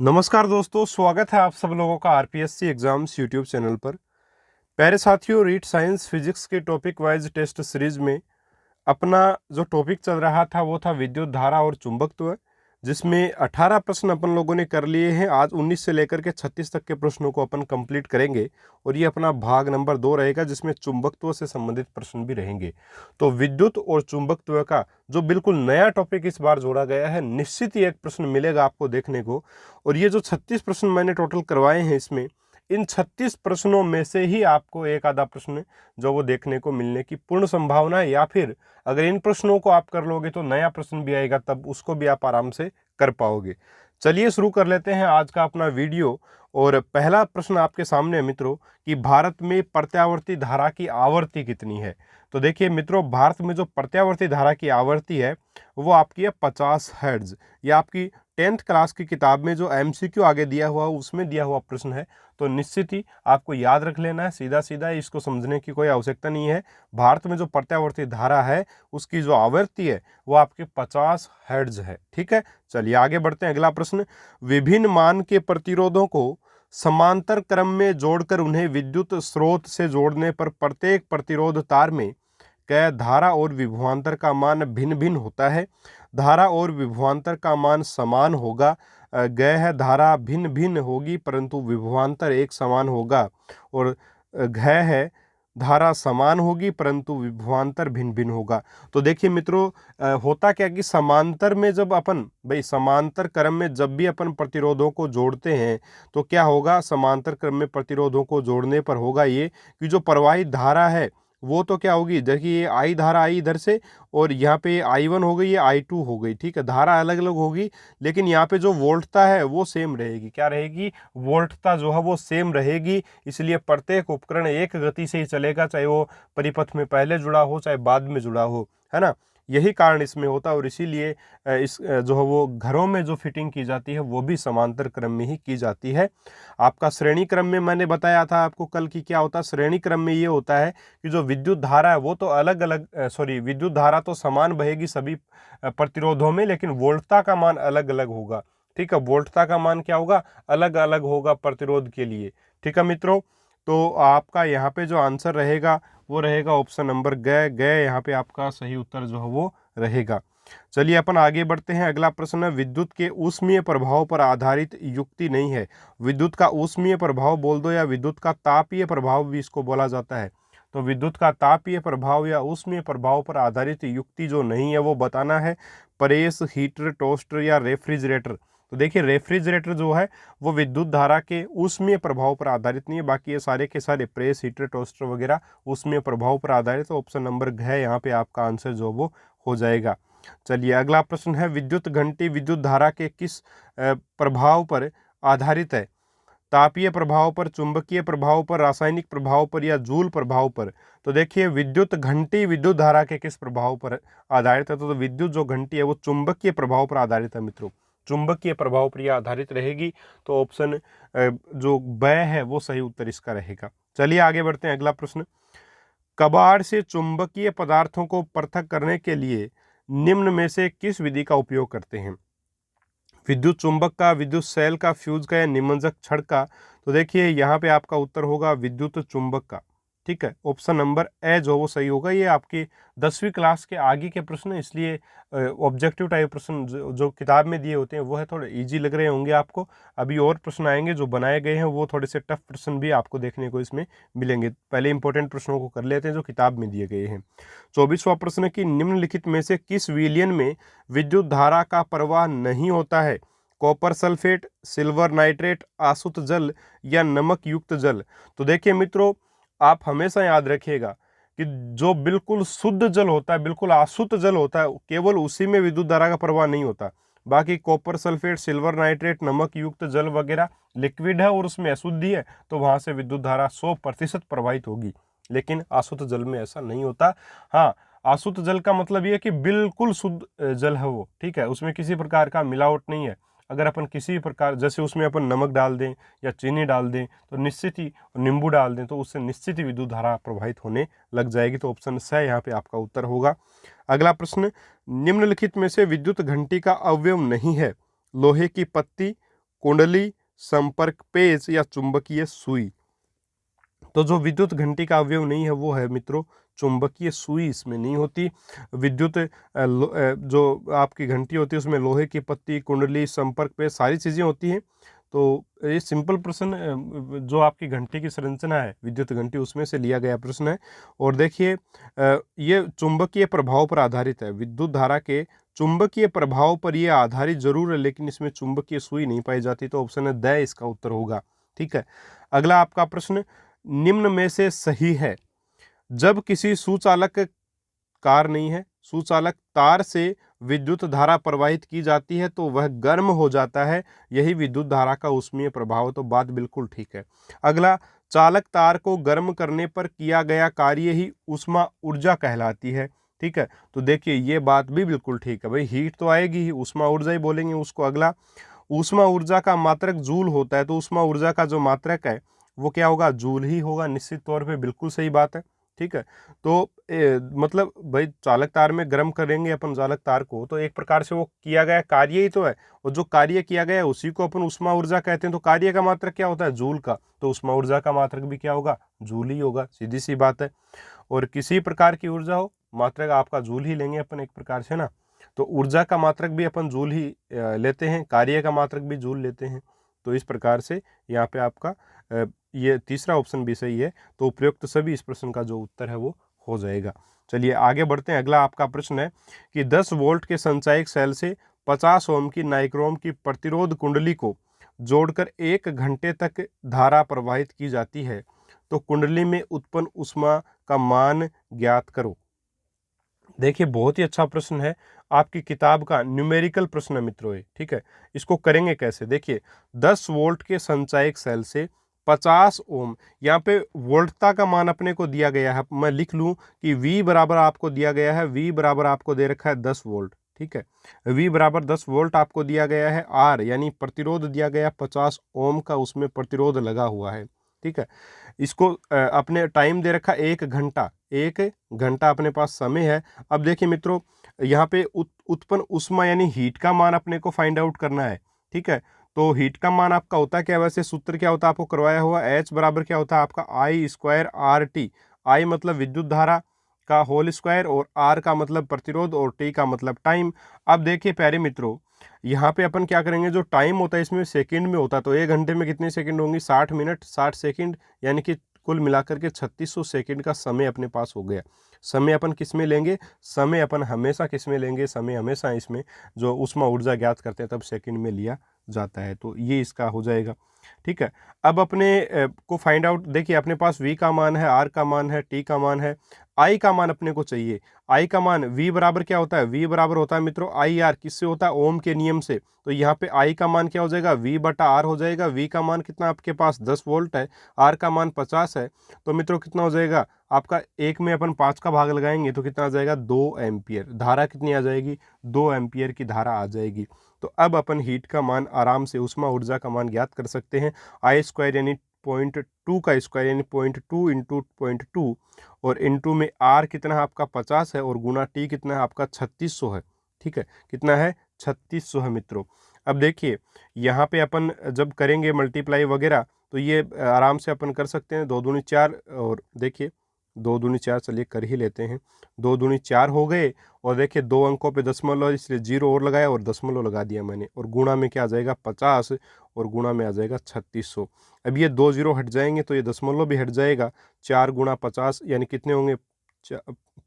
नमस्कार दोस्तों, स्वागत है आप सब लोगों का आरपीएससी एग्जाम्स यूट्यूब चैनल पर। प्यारे साथियों, रीड साइंस फिजिक्स के टॉपिक वाइज टेस्ट सीरीज में अपना जो टॉपिक चल रहा था वो था विद्युत धारा और चुंबकत्व, जिसमें 18 प्रश्न अपन लोगों ने कर लिए हैं। आज 19 से लेकर के 36 तक के प्रश्नों को अपन कंप्लीट करेंगे और ये अपना भाग नंबर 2 रहेगा, जिसमें चुंबकत्व से संबंधित प्रश्न भी रहेंगे। तो विद्युत और चुंबकत्व का जो बिल्कुल नया टॉपिक इस बार जोड़ा गया है, निश्चित ही एक प्रश्न मिलेगा आपको देखने को। और ये जो 36 प्रश्न मैंने टोटल करवाए हैं, इसमें इन 36 प्रश्नों में से ही आपको एक आधा प्रश्न जो वो देखने को मिलने की पूर्ण संभावना है, या फिर अगर इन प्रश्नों को आप कर लोगे तो नया प्रश्न भी आएगा, तब उसको भी आप आराम से कर पाओगे। चलिए शुरू कर लेते हैं आज का अपना वीडियो। और पहला प्रश्न आपके सामने है मित्रों कि भारत में प्रत्यावर्ती धारा की आवर्ती कितनी है। तो देखिए मित्रों, भारत में जो प्रत्यावर्ती धारा की आवर्ती है वो आपकी है 50 हर्ट्ज। ये आपकी 10th क्लास की किताब में जो एमसीक्यू आगे दिया हुआ उसमें दिया हुआ प्रश्न है, तो निश्चित ही आपको याद रख लेना है। सीधा सीधा इसको समझने की कोई आवश्यकता नहीं है। भारत में जो प्रत्यावर्ती धारा है उसकी जो आवृत्ति है वो आपके 50 हर्ट्ज है। ठीक है, चलिए आगे बढ़ते हैं। अगला प्रश्न, विभिन्न मान के प्रतिरोधों को समांतर क्रम में जोड़कर उन्हें विद्युत स्रोत से जोड़ने पर प्रत्येक प्रतिरोध तार में क्या धारा और विभवांतर का मान भिन्न भिन्न होता है। धारा और विभवांतर का मान समान होगा। गय है धारा भिन्न भिन्न होगी परंतु विभवांतर एक समान होगा। और घय है धारा समान होगी परंतु विभवांतर भिन्न भिन्न होगा। तो देखिए मित्रों, होता क्या कि समांतर में जब अपन समांतर क्रम में जब भी अपन प्रतिरोधों को जोड़ते हैं तो क्या होगा, समांतर क्रम में प्रतिरोधों को जोड़ने पर होगा ये कि जो प्रवाहित धारा है वो तो क्या होगी, देखिए ये आई धारा आई इधर से और यहाँ पे I1 हो गई, ये I2 हो गई। ठीक है, धारा अलग अलग होगी लेकिन यहाँ पे जो वोल्टता है वो सेम रहेगी। क्या रहेगी, वोल्टता जो है वो सेम रहेगी। इसलिए प्रत्येक उपकरण एक गति से ही चलेगा, चाहे वो परिपथ में पहले जुड़ा हो चाहे बाद में जुड़ा हो, है ना। यही कारण इसमें होता है और इसीलिए इस जो है वो घरों में जो फिटिंग की जाती है वो भी समांतर क्रम में ही की जाती है। आपका श्रेणी क्रम में मैंने बताया था आपको कल की क्या होता है, श्रेणी क्रम में ये होता है कि जो विद्युत धारा है वो तो अलग अलग विद्युत धारा तो समान बहेगी सभी प्रतिरोधों में, लेकिन वोल्टता का मान अलग अलग होगा। ठीक है, वोल्टता का मान क्या होगा, अलग अलग होगा प्रतिरोध के लिए। ठीक है मित्रों, तो आपका यहाँ पे जो आंसर रहेगा वो रहेगा ऑप्शन नंबर गय गय, यहाँ पे आपका सही उत्तर जो है वो रहेगा। चलिए अपन आगे बढ़ते हैं। अगला प्रश्न है, विद्युत के ऊष्मीय प्रभाव पर आधारित युक्ति नहीं है। विद्युत का ऊष्मीय प्रभाव बोल दो या विद्युत का तापीय प्रभाव भी इसको बोला जाता है। तो विद्युत का तापीय प्रभाव या ऊष्मीय प्रभाव पर आधारित युक्ति जो नहीं है वो बताना है। प्रेस, हीटर, टोस्टर या रेफ्रिजरेटर। तो देखिए रेफ्रिजरेटर जो है वो विद्युत धारा के ऊष्मीय प्रभाव पर आधारित नहीं है, बाकी ये सारे के सारे प्रेस, हीटर, टोस्टर वगैरह ऊष्मीय प्रभाव पर आधारित। तो ऑप्शन नंबर घ यहाँ पे आपका आंसर जो वो हो जाएगा। चलिए अगला प्रश्न है, विद्युत घंटी विद्युत धारा के किस प्रभाव पर आधारित है। तापीय प्रभाव पर, चुंबकीय प्रभाव पर, रासायनिक प्रभाव पर या जूल प्रभाव पर। तो देखिए विद्युत घंटी विद्युत धारा के किस प्रभाव पर आधारित है। तो विद्युत जो घंटी है वो चुंबकीय प्रभाव पर आधारित है मित्रों, चुंबकीय प्रभाव पर यह आधारित रहेगी। तो ऑप्शन जो ब है वो सही उत्तर इसका रहेगा। चलिए आगे बढ़ते हैं। अगला प्रश्न, कबाड़ से चुंबकीय पदार्थों को पृथक करने के लिए निम्न में से किस विधि का उपयोग करते हैं। विद्युत चुंबक का, विद्युत सेल का, फ्यूज का या निमज्जक छड़ का। तो देखिए यहाँ पे आपका उत्तर होगा विद्युत चुंबक का। ठीक है, ऑप्शन नंबर ए जो वो सही होगा। ये आपकी 10वीं क्लास के आगे के प्रश्न है, इसलिए ऑब्जेक्टिव टाइप प्रश्न जो किताब में दिए होते हैं वो है थोड़े इजी लग रहे होंगे आपको। अभी और प्रश्न आएंगे जो बनाए गए हैं, वो थोड़े से टफ प्रश्न भी आपको देखने को इसमें मिलेंगे। पहले इंपॉर्टेंट प्रश्नों को कर लेते हैं जो किताब में दिए गए हैं। 24वां प्रश्न कि निम्नलिखित में से किस विलयन में विद्युत धारा का प्रवाह नहीं होता है। कॉपर सल्फेट, सिल्वर नाइट्रेट, आसुत जल या नमक युक्त जल। तो देखिए मित्रों, आप हमेशा याद रखिएगा कि जो बिल्कुल शुद्ध जल होता है, बिल्कुल आसुत जल होता है, केवल उसी में विद्युत धारा का प्रवाह नहीं होता। बाकी कॉपर सल्फेट, सिल्वर नाइट्रेट, नमक युक्त जल वगैरह लिक्विड है और उसमें अशुद्धि है, तो वहां से विद्युत धारा 100% प्रवाहित होगी। लेकिन आसुत जल में ऐसा नहीं होता। हाँ, आसुत जल का मतलब ये कि बिल्कुल शुद्ध जल है वो। ठीक है, उसमें किसी प्रकार का मिलावट नहीं है। अगर अपन किसी प्रकार जैसे उसमें अपन नमक डाल दें या चीनी डाल दें तो निश्चित ही, नींबू डाल दें तो उससे निश्चित ही विद्युत धारा प्रवाहित होने लग जाएगी। तो ऑप्शन स यहाँ पे आपका उत्तर होगा। अगला प्रश्न, निम्नलिखित में से विद्युत घंटी का अवयव नहीं है। लोहे की पत्ती, कुंडली, संपर्क पेच या चुंबकीय सुई। तो जो विद्युत घंटी का अवयव नहीं है वो है मित्रों चुंबकीय सुई, इसमें नहीं होती। विद्युत जो आपकी घंटी होती है उसमें लोहे की पत्ती, कुंडली, संपर्क पे सारी चीज़ें होती हैं। तो ये सिंपल प्रश्न जो आपकी घंटी की संरचना है विद्युत घंटी उसमें से लिया गया प्रश्न है। और देखिए ये चुंबकीय प्रभाव पर आधारित है, विद्युत धारा के चुंबकीय प्रभाव पर यह आधारित जरूर है, लेकिन इसमें चुंबकीय सुई नहीं पाई जाती। तो ऑप्शन है द इसका उत्तर होगा। ठीक है, अगला आपका प्रश्न निम्न में से सही है। जब किसी सुचालक कार नहीं है, सुचालक तार से विद्युत धारा प्रवाहित की जाती है तो वह गर्म हो जाता है, यही विद्युत धारा का ऊष्मीय प्रभाव। तो बात बिल्कुल ठीक है। अगला, चालक तार को गर्म करने पर किया गया कार्य ही ऊष्मा ऊर्जा कहलाती है। ठीक है, तो देखिए ये बात भी बिल्कुल ठीक है भाई, हीट तो आएगी ही, ऊष्मा ऊर्जा ही बोलेंगे उसको। अगला, ऊष्मा ऊर्जा का मात्रक जूल होता है, तो ऊष्मा ऊर्जा का जो मात्रक है वो क्या होगा, जूल ही होगा, निश्चित तौर पे बिल्कुल सही बात है। ठीक है, तो मतलब भाई चालक तार में गर्म करेंगे अपन चालक तार को, तो एक प्रकार से वो किया गया कार्य ही तो है, और जो कार्य किया गया है उसी को अपन ऊष्मा ऊर्जा कहते हैं। तो कार्य का मात्रक क्या होता है, जूल का, तो ऊष्मा ऊर्जा का मात्रक भी क्या होगा, जूल ही होगा, सीधी सी बात है। और किसी प्रकार की ऊर्जा हो, मात्रक आपका जूल ही लेंगे अपन एक प्रकार से ना। तो ऊर्जा का मात्रक भी अपन जूल ही लेते हैं, कार्य का मात्रक भी जूल लेते हैं। तो इस प्रकार से यहाँ पे आपका ये तीसरा ऑप्शन भी सही है। तो उपयुक्त सभी इस प्रश्न का जो उत्तर है वो हो जाएगा। चलिए आगे बढ़ते हैं। अगला आपका प्रश्न है कि 10 वोल्ट के संचायक सेल से 50 ओम की नाइक्रोम की प्रतिरोध कुंडली को जोड़कर 1 घंटे तक धारा प्रवाहित की जाती है, तो कुंडली में उत्पन्न ऊष्मा का मान ज्ञात करो। देखिए बहुत ही अच्छा प्रश्न है, आपकी किताब का न्यूमेरिकल प्रश्न है मित्रों ये। ठीक है, इसको करेंगे कैसे, देखिए 10 वोल्ट के संचायक सेल से 50 ओम, यहाँ पे वोल्टता का मान अपने को दिया गया है, मैं लिख लूँ कि V बराबर आपको दिया गया है, V बराबर आपको दे रखा है 10 वोल्ट। ठीक है, V बराबर 10 वोल्ट आपको दिया गया है, R यानी प्रतिरोध दिया गया 50 ओम का, उसमें प्रतिरोध लगा हुआ है। ठीक है, इसको अपने टाइम दे रखा 1 घंटा, 1 घंटा अपने पास समय है। अब देखिए मित्रों यहाँ पे उत्पन्न ऊष्मा यानी हीट का मान अपने को फाइंड आउट करना है। ठीक है, तो हीट का मान आपका होता है क्या, वैसे सूत्र क्या होता है आपको करवाया हुआ, H बराबर क्या होता है आपका I स्क्वायर RT। I मतलब विद्युत धारा का होल स्क्वायर, और R का मतलब प्रतिरोध, और T का मतलब टाइम। अब देखिए प्यारे मित्रों यहाँ पे अपन क्या करेंगे, जो टाइम होता है इसमें सेकंड में होता है, तो 1 घंटे में कितने सेकंड होंगे, 60 मिनट 60 सेकंड, यानी कि कुल मिलाकर के 3600 सेकंड का समय अपने पास हो गया। समय अपन किस में लेंगे, समय अपन हमेशा किस में लेंगे, समय हमेशा इसमें जो ऊष्मा ऊर्जा ज्ञात करते हैं तब सेकंड में लिया जाता है। तो ये इसका हो जाएगा। ठीक है, अब अपने को फाइंड आउट, देखिए अपने पास V का मान है, R का मान है, T का मान है, I का मान अपने को चाहिए। I का मान V बराबर क्या होता है, V बराबर होता है मित्रों IR, किससे होता है, ओम के नियम से। तो यहाँ पे I का मान क्या हो जाएगा, V बटा R हो जाएगा। V का मान कितना आपके पास 10 वोल्ट है, R का मान 50 है, तो मित्रों कितना हो जाएगा आपका, एक में अपन 5 का भाग लगाएंगे तो कितना आ जाएगा, 2 एम्पियर। धारा कितनी आ जाएगी, 2 एम्पियर की धारा आ जाएगी। तो अब अपन हीट का मान आराम से, ऊष्मा ऊर्जा का मान ज्ञात कर सकते हैं। I स्क्वायर यानी 0.2 का स्क्वायर यानी 0.2 इंटू 0.2, और इंटू में R कितना है आपका 50 है, और गुना T कितना है आपका 3600 है। ठीक है, कितना है 3600 है मित्रों। अब देखिए यहाँ पे अपन जब करेंगे मल्टीप्लाई वगैरह तो ये आराम से अपन कर सकते हैं, 2 दूनी 4, और देखिए 2 दूनी 4, चलिए कर ही लेते हैं, 2 दूनी 4 हो गए, और देखिए 2 अंकों पे दशमलव, इसलिए 0 और लगाया और दशमलव लगा दिया मैंने, और गुणा में क्या आ जाएगा 50, और गुणा में आ जाएगा 3600। अब ये 2 0 हट जाएंगे तो ये दशमलव भी हट जाएगा, 4 गुणा 50 यानी कितने होंगे,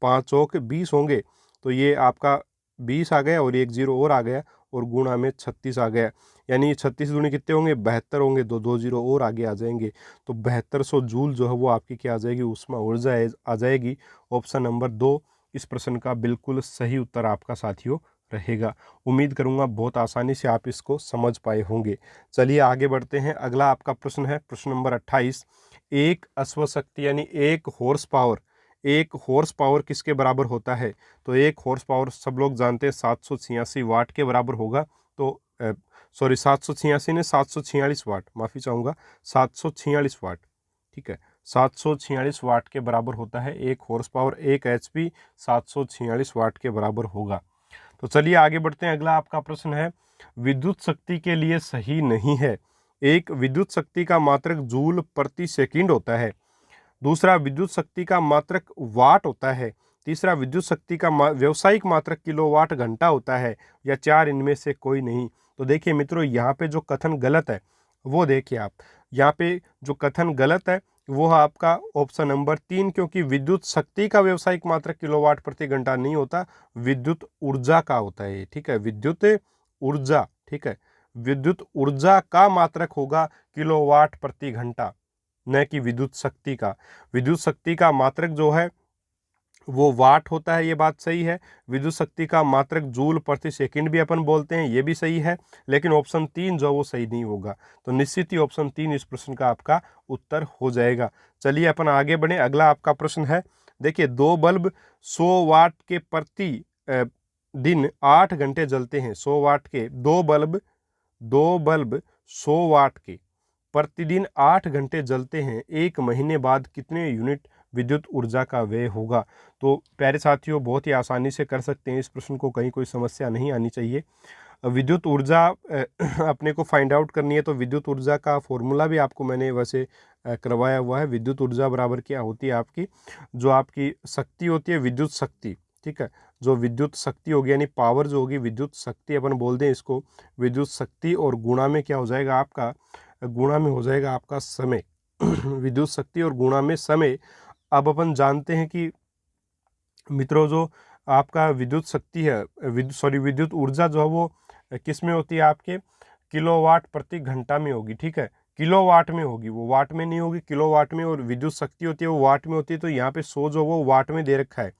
5 चौक 20 होंगे, तो ये आपका 20 आ गया, और एक 0 और आ गया, और गुणा में 36 आ गया, यानी 36 दूनी कितने होंगे, 72 होंगे, 2 0 और आगे आ जाएंगे, तो 7200 जूल जो है वो आपकी क्या आ जाएगी, ऊष्मा ऊर्जा आ जाएगी। ऑप्शन नंबर 2 इस प्रश्न का बिल्कुल सही उत्तर आपका साथियों रहेगा। उम्मीद करूंगा बहुत आसानी से आप इसको समझ पाए होंगे। चलिए आगे बढ़ते हैं। अगला आपका प्रश्न है प्रश्न नंबर 28। एक अश्वशक्ति यानी एक हॉर्स पावर किसके बराबर होता है, तो एक हॉर्स पावर सब लोग जानते हैं 786 वाट के बराबर होगा। तो सॉरी 786 ने 746 वाट, माफ़ी चाहूँगा 746 वाट। ठीक है, 746 वाट के बराबर होता है एक हॉर्स पावर, एक HP 746 वाट के बराबर होगा। तो चलिए आगे बढ़ते हैं। अगला आपका प्रश्न है विद्युत शक्ति के लिए सही नहीं है। एक, विद्युत शक्ति का मात्रक जूल प्रति सेकंड होता है। दूसरा, विद्युत शक्ति का मात्रक वाट होता है। तीसरा, विद्युत शक्ति का व्यावसायिक मात्रक किलोवाट घंटा होता है। या चार, इनमें से कोई नहीं। तो देखिए मित्रों, यहाँ पे जो कथन गलत है वो देखिए आप, यहाँ पे जो कथन गलत है वो है आपका ऑप्शन नंबर 3, क्योंकि विद्युत शक्ति का व्यावसायिक मात्रक किलोवाट प्रति घंटा नहीं होता, विद्युत ऊर्जा का होता है। ठीक है, विद्युत ऊर्जा। ठीक है, विद्युत ऊर्जा का मात्रक होगा किलोवाट प्रति घंटा, न कि विद्युत शक्ति का। विद्युत शक्ति का मात्रक जो है वो वाट होता है, ये बात सही है। विद्युत शक्ति का मात्रक जूल प्रति सेकंड भी अपन बोलते हैं, ये भी सही है। लेकिन ऑप्शन 3 जो वो सही नहीं होगा, तो निश्चित ही ऑप्शन 3 इस प्रश्न का आपका उत्तर हो जाएगा। चलिए अपन आगे बढ़े। अगला आपका प्रश्न है, देखिए, 2 बल्ब 100 वाट के प्रति दिन 8 घंटे जलते हैं। 100 वाट के दो बल्ब 100 वाट के प्रतिदिन 8 घंटे जलते हैं। एक महीने बाद कितने यूनिट विद्युत ऊर्जा का व्यय होगा? तो प्यारे साथियों, बहुत ही आसानी से कर सकते हैं इस प्रश्न को, कहीं कोई समस्या नहीं आनी चाहिए। विद्युत ऊर्जा अपने को फाइंड आउट करनी है, तो विद्युत ऊर्जा का फॉर्मूला भी आपको मैंने वैसे करवाया हुआ है। विद्युत ऊर्जा बराबर क्या होती है आपकी, जो आपकी शक्ति होती है विद्युत शक्ति, ठीक है, जो विद्युत शक्ति होगी यानी पावर जो होगी, विद्युत शक्ति अपन बोल दें इसको, विद्युत शक्ति, और गुणा में क्या हो जाएगा आपका, गुणा में हो जाएगा आपका समय। विद्युत शक्ति और गुणा में समय। अब अपन जानते हैं कि मित्रों, जो आपका विद्युत शक्ति है, विद्युत ऊर्जा जो है वो किस में होती है आपके, किलोवाट प्रति घंटा में होगी। ठीक है, किलोवाट में होगी, वो वाट में नहीं होगी, किलोवाट में। और विद्युत शक्ति होती है वो वाट में होती है, तो यहाँ पे 100 जो वो वाट में दे रखा है।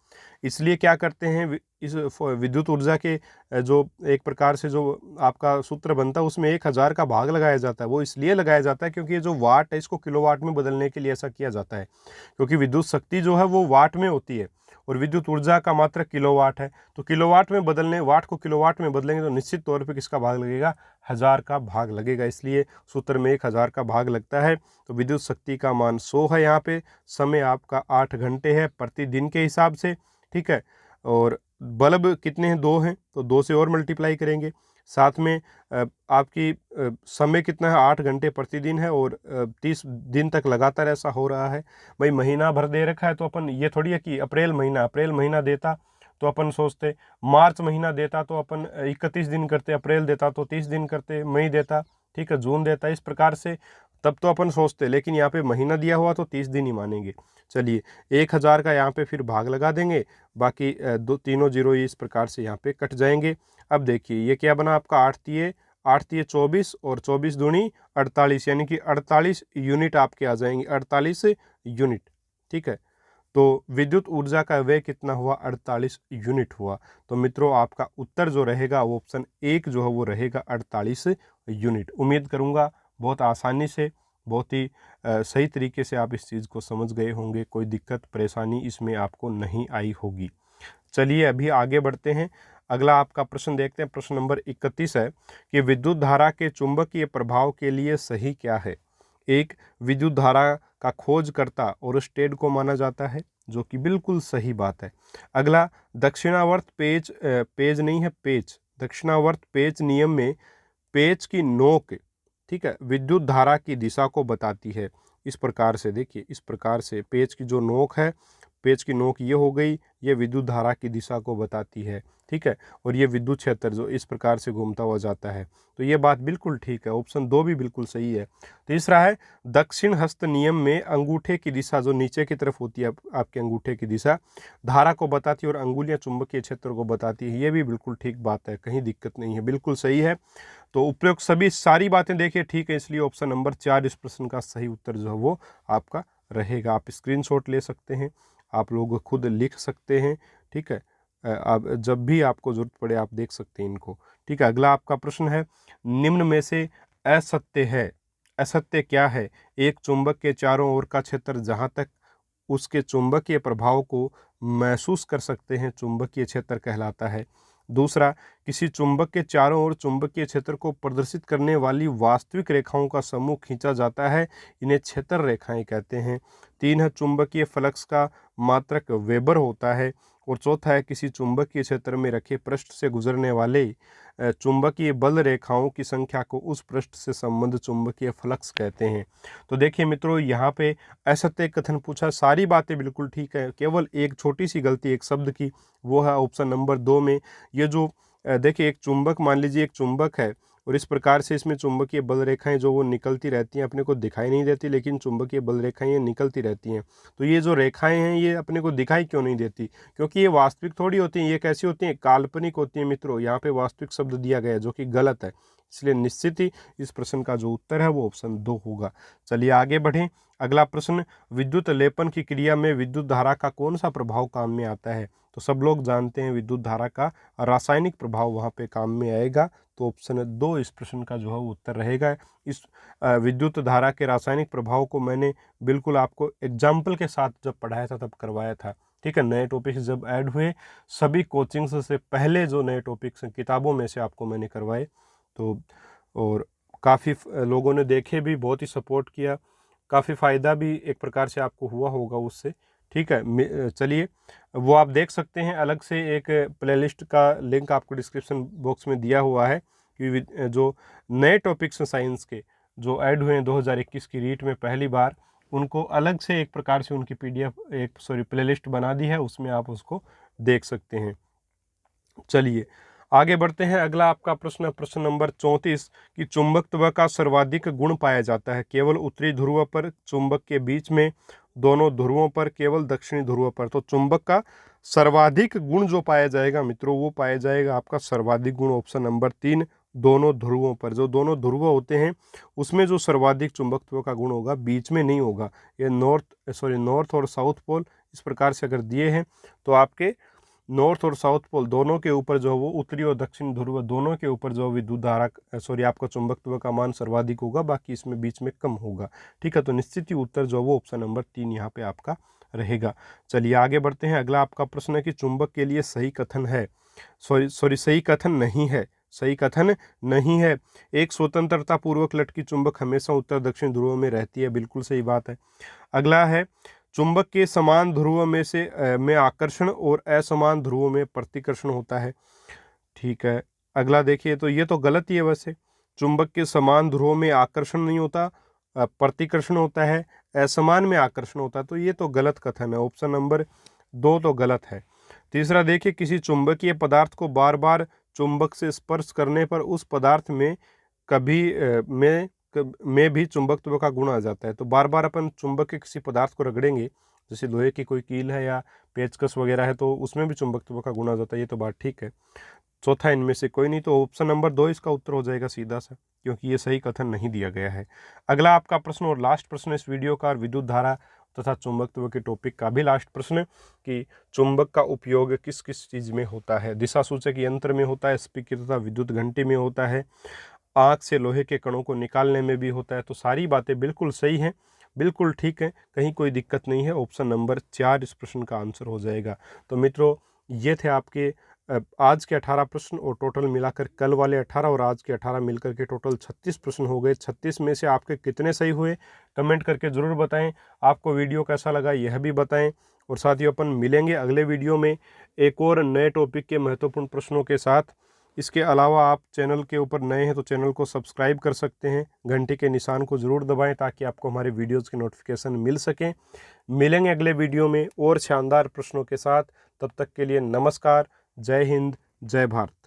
इसलिए क्या करते हैं, इस विद्युत ऊर्जा के जो एक प्रकार से जो आपका सूत्र बनता है उसमें 1000 का भाग लगाया जाता है। वो इसलिए लगाया जाता है क्योंकि ये जो वाट है इसको किलोवाट में बदलने के लिए ऐसा किया जाता है, क्योंकि विद्युत शक्ति जो है वो वाट में होती है और विद्युत ऊर्जा का मात्रक किलोवाट है। तो किलोवाट में बदलने, वाट को किलोवाट में बदलेंगे तो निश्चित तौर पे किसका भाग लगेगा, 1000 का भाग लगेगा। इसलिए सूत्र में 1000 का भाग लगता है। तो विद्युत शक्ति का मान 100 है यहाँ पे, समय आपका 8 घंटे है प्रतिदिन के हिसाब से। ठीक है, और बल्ब कितने हैं, 2 हैं, तो 2 से और मल्टीप्लाई करेंगे। साथ में आपकी समय कितना है, 8 घंटे प्रतिदिन है, और 30 दिन तक लगातार ऐसा हो रहा है। भाई महीना भर दे रखा है, तो अपन ये थोड़ी है कि अप्रैल महीना देता तो अपन सोचते, मार्च महीना देता तो अपन 31 दिन करते, अप्रैल देता तो 30 दिन करते, मई देता, ठीक है, जून देता, इस प्रकार से तब तो अपन सोचते। लेकिन यहाँ पे महीना दिया हुआ तो 30 दिन ही मानेंगे। चलिए, 1000 का यहाँ पे फिर भाग लगा देंगे, बाकी तीनों जीरो इस प्रकार से यहाँ पे कट जाएंगे। अब देखिए ये क्या बना आपका, 8 तिये 24 और 24 दूनी 48, यानी कि 48 यूनिट आपके आ जाएंगे, 48 यूनिट। ठीक है, तो विद्युत ऊर्जा का व्यय कितना हुआ, 48 यूनिट हुआ। तो मित्रों आपका उत्तर जो रहेगा वो ऑप्शन 1 जो है वो रहेगा 48 यूनिट। उम्मीद करूँगा बहुत आसानी से, बहुत ही सही तरीके से आप इस चीज़ को समझ गए होंगे, कोई दिक्कत परेशानी इसमें आपको नहीं आई होगी। चलिए अभी आगे बढ़ते हैं। अगला आपका प्रश्न देखते हैं। प्रश्न नंबर 31 है कि विद्युत धारा के चुंबकीय प्रभाव के लिए सही क्या है? एक, विद्युत धारा का खोजकर्ता ओरस्टेड को माना जाता है, जो कि बिल्कुल सही बात है। अगला, दक्षिणावर्त पेच दक्षिणावर्त पेच नियम में पेच की नोक, ठीक है, विद्युत धारा की दिशा को बताती है। इस प्रकार से देखिए, इस प्रकार से पेच की जो नोक है, पेच की नोक ये हो गई, ये विद्युत धारा की दिशा को बताती है। ठीक है, और ये विद्युत क्षेत्र जो इस प्रकार से घूमता हुआ जाता है। तो ये बात बिल्कुल ठीक है, ऑप्शन 2 भी बिल्कुल सही है। तीसरा है, दक्षिण हस्त नियम में अंगूठे की दिशा जो नीचे की तरफ होती है, आपके अंगूठे की दिशा धारा को बताती है और अंगुलियां चुंबकीय क्षेत्र को बताती है। ये भी बिल्कुल ठीक बात है, कहीं दिक्कत नहीं है, बिल्कुल सही है। तो उपयुक्त सभी सारी बातें देखिए ठीक है, इसलिए ऑप्शन नंबर 4 इस प्रश्न का सही उत्तर जो है वो आपका रहेगा। आप स्क्रीनशॉट ले सकते हैं, आप लोग खुद लिख सकते हैं। ठीक है, आप जब भी आपको जरूरत पड़े आप देख सकते हैं इनको। ठीक है, अगला आपका प्रश्न है, निम्न में से असत्य है, असत्य क्या है? एक, चुंबक के चारों ओर का क्षेत्र जहां तक उसके चुंबकीय प्रभाव को महसूस कर सकते हैं चुंबकीय क्षेत्र कहलाता है। दूसरा, किसी चुंबक के चारों ओर चुंबकीय क्षेत्र को प्रदर्शित करने वाली वास्तविक रेखाओं का समूह खींचा जाता है, इन्हें क्षेत्र रेखाएं कहते हैं। 3 है, चुंबकीय फ्लक्स का मात्रक वेबर होता है। और चौथा है किसी चुंबकीय क्षेत्र में रखे पृष्ठ से गुजरने वाले चुंबकीय बल रेखाओं की संख्या को उस पृष्ठ से संबंध चुंबकीय फ्लक्स कहते हैं। तो देखिए मित्रों, यहाँ पे असत्य कथन पूछा, सारी बातें बिल्कुल ठीक है, केवल एक छोटी सी गलती एक शब्द की, वो है ऑप्शन नंबर 2 में। ये जो देखिए एक चुंबक, मान लीजिए एक चुंबक है और इस प्रकार से इसमें चुंबकीय बल रेखाएं जो वो निकलती रहती हैं, अपने को दिखाई नहीं देती, लेकिन चुंबकीय बल रेखाएं ये निकलती रहती हैं। तो ये जो रेखाएं हैं ये अपने को दिखाई क्यों नहीं देती? क्योंकि ये वास्तविक थोड़ी होती हैं, ये कैसी होती हैं? काल्पनिक होती हैं मित्रों। यहाँ पे वास्तविक शब्द दिया गया है जो कि गलत है, इसलिए निश्चित ही इस प्रश्न का जो उत्तर है वो ऑप्शन 2 होगा। चलिए आगे बढ़ें। अगला प्रश्न, विद्युत लेपन की क्रिया में विद्युत धारा का कौन सा प्रभाव काम में आता है? तो सब लोग जानते हैं विद्युत धारा का रासायनिक प्रभाव वहाँ पे काम में आएगा। तो ऑप्शन 2 इस प्रश्न का जो है वो उत्तर रहेगा। इस विद्युत धारा के रासायनिक प्रभाव को मैंने बिल्कुल आपको एग्जाम्पल के साथ जब पढ़ाया था तब करवाया था, ठीक है। नए टॉपिक्स जब ऐड हुए, सभी कोचिंग्स से पहले जो नए टॉपिक्स किताबों में से आपको मैंने करवाए, तो और काफ़ी लोगों ने देखे भी, बहुत ही सपोर्ट किया, काफ़ी फ़ायदा भी एक प्रकार से आपको हुआ होगा उससे, ठीक है। चलिए वो आप देख सकते हैं, अलग से एक प्लेलिस्ट का लिंक आपको डिस्क्रिप्शन बॉक्स में दिया हुआ है कि जो नए टॉपिक्स हैं साइंस के जो ऐड हुए हैं 2021 की रीट में पहली बार, उनको अलग से एक प्रकार से उनकी प्लेलिस्ट बना दी है, उसमें आप उसको देख सकते हैं। चलिए आगे बढ़ते हैं। अगला आपका प्रश्न, प्रश्न नंबर 34 कि चुंबकत्व का सर्वाधिक गुण पाया जाता है केवल उत्तरी ध्रुव पर, चुंबक के बीच में, दोनों ध्रुवों पर, केवल दक्षिणी ध्रुव पर। तो चुंबक का सर्वाधिक गुण जो पाया जाएगा मित्रों, वो पाया जाएगा आपका सर्वाधिक गुण ऑप्शन नंबर 3, दोनों ध्रुवों पर। जो दोनों ध्रुव होते हैं उसमें जो सर्वाधिक चुंबकत्व का गुण होगा, बीच में नहीं होगा। ये नॉर्थ और साउथ पोल इस प्रकार से अगर दिए हैं तो आपके नॉर्थ और साउथ पोल दोनों के ऊपर जो है वो, उत्तरी और दक्षिण ध्रुव दोनों के ऊपर जो विद्युत धारा आपका चुंबकत्व का मान सर्वाधिक होगा, बाकी इसमें बीच में कम होगा, ठीक है। तो निश्चित ही उत्तर जो है वो ऑप्शन नंबर 3 यहाँ पे आपका रहेगा। चलिए आगे बढ़ते हैं। अगला आपका प्रश्न है कि चुंबक के लिए सही कथन है, सही कथन नहीं है, सही कथन नहीं है। एक स्वतंत्रता पूर्वक लटकी चुंबक हमेशा उत्तर दक्षिण ध्रुव में रहती है, बिल्कुल सही बात है। अगला है चुंबक के समान ध्रुव में आकर्षण और असमान ध्रुवों में प्रतिकर्षण होता है, ठीक है। अगला देखिए, तो ये तो गलत ही है वैसे, चुंबक के समान ध्रुवों में आकर्षण नहीं होता, प्रतिकर्षण होता है, असमान में आकर्षण होता है, तो ये तो गलत कथन है, ऑप्शन नंबर 2 तो गलत है। तीसरा देखिए, किसी चुंबकीय पदार्थ को बार बार चुंबक से स्पर्श करने पर उस पदार्थ में में भी चुंबकत्व का गुण आ जाता है। तो बार बार अपन चुंबक के किसी पदार्थ को रगड़ेंगे, जैसे लोहे की कोई कील है या पेचकस वगैरह है, तो उसमें भी चुंबकत्व का गुण आ जाता है, ये तो बात ठीक है। चौथा इनमें से कोई नहीं, तो ऑप्शन नंबर 2 इसका उत्तर हो जाएगा सीधा सा, क्योंकि ये सही कथन नहीं दिया गया है। अगला आपका प्रश्न और लास्ट प्रश्न इस वीडियो का, विद्युत धारा तथा चुंबकत्व के टॉपिक का भी लास्ट प्रश्न कि चुंबक का उपयोग किस किस चीज़ में होता है? दिशा सूचक यंत्र में होता है, स्पीकर तथा विद्युत घंटी में होता है, आँख से लोहे के कणों को निकालने में भी होता है। तो सारी बातें बिल्कुल सही हैं, बिल्कुल ठीक है, कहीं कोई दिक्कत नहीं है। ऑप्शन नंबर 4 इस प्रश्न का आंसर हो जाएगा। तो मित्रों, ये थे आपके आज के 18 प्रश्न, और टोटल मिलाकर कल वाले 18 और आज के 18 मिलकर के टोटल 36 प्रश्न हो गए। 36 में से आपके कितने सही हुए कमेंट करके ज़रूर बताएं। आपको वीडियो कैसा लगा यह भी बताएं, और साथ ही अपन मिलेंगे अगले वीडियो में एक और नए टॉपिक के महत्वपूर्ण प्रश्नों के साथ। इसके अलावा आप चैनल के ऊपर नए हैं तो चैनल को सब्सक्राइब कर सकते हैं, घंटे के निशान को ज़रूर दबाएं ताकि आपको हमारे वीडियोस के नोटिफिकेशन मिल सकें। मिलेंगे अगले वीडियो में और शानदार प्रश्नों के साथ, तब तक के लिए नमस्कार, जय हिंद, जय भारत।